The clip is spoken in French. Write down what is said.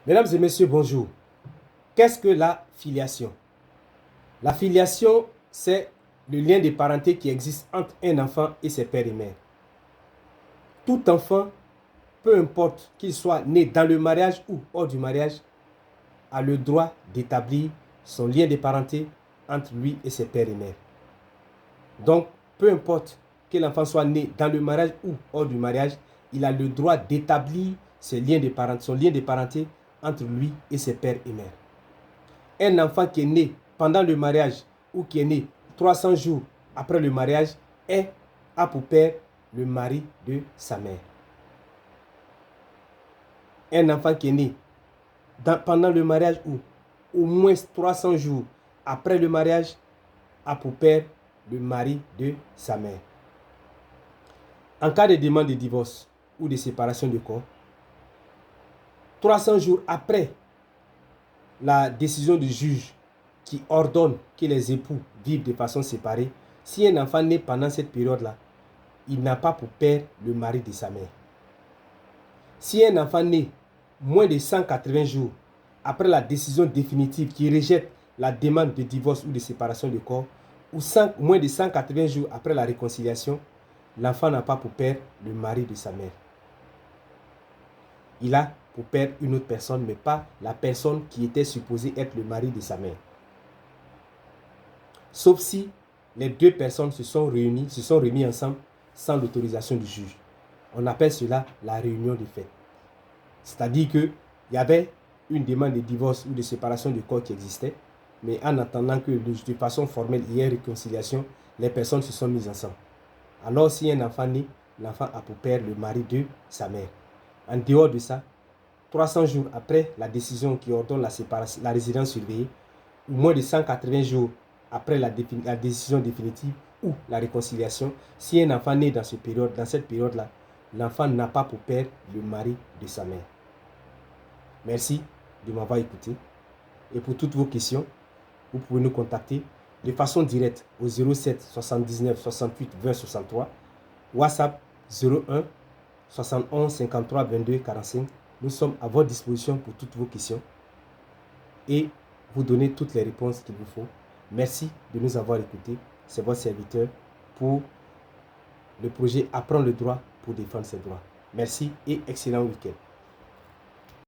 Mesdames et messieurs, bonjour. Qu'est-ce que la filiation? La filiation, c'est le lien de parenté qui existe entre un enfant et ses pères et mères. Tout enfant, peu importe qu'il soit né dans le mariage ou hors du mariage, a le droit d'établir son lien de parenté entre lui et ses pères et mères. Donc, peu importe que l'enfant soit né dans le mariage ou hors du mariage, il a le droit d'établir son lien de parenté entre lui et ses pères et mères. Un enfant qui est né pendant le mariage ou qui est né 300 jours après le mariage a pour père le mari de sa mère. Un enfant qui est né pendant le mariage ou au moins 300 jours après le mariage a pour père le mari de sa mère. En cas de demande de divorce ou de séparation de corps, 300 jours après la décision du juge qui ordonne que les époux vivent de façon séparée, si un enfant naît pendant cette période-là, il n'a pas pour père le mari de sa mère. Si un enfant naît moins de 180 jours après la décision définitive qui rejette la demande de divorce ou de séparation de corps, ou moins de 180 jours après la réconciliation, l'enfant n'a pas pour père le mari de sa mère. Il a pour père une autre personne, mais pas la personne qui était supposée être le mari de sa mère. Sauf si les deux personnes se sont remis ensemble sans l'autorisation du juge. On appelle cela la réunion de fait. C'est-à-dire qu'il y avait une demande de divorce ou de séparation de corps qui existait, mais en attendant que de façon formelle il y ait réconciliation, les personnes se sont mises ensemble. Alors si un enfant naît, l'enfant a pour père le mari de sa mère. En dehors de ça, 300 jours après la décision qui ordonne la résidence surveillée, ou moins de 180 jours après la décision définitive ou la réconciliation, si un enfant naît dans cette période-là, l'enfant n'a pas pour père le mari de sa mère. Merci de m'avoir écouté. Et pour toutes vos questions, vous pouvez nous contacter de façon directe au 07 79 68 20 63, WhatsApp 01 71 53 22 45. Nous sommes à votre disposition pour toutes vos questions et vous donner toutes les réponses qu'il vous faut. Merci de nous avoir écoutés. C'est votre serviteur pour le projet Apprendre le droit pour défendre ses droits. Merci et excellent week-end.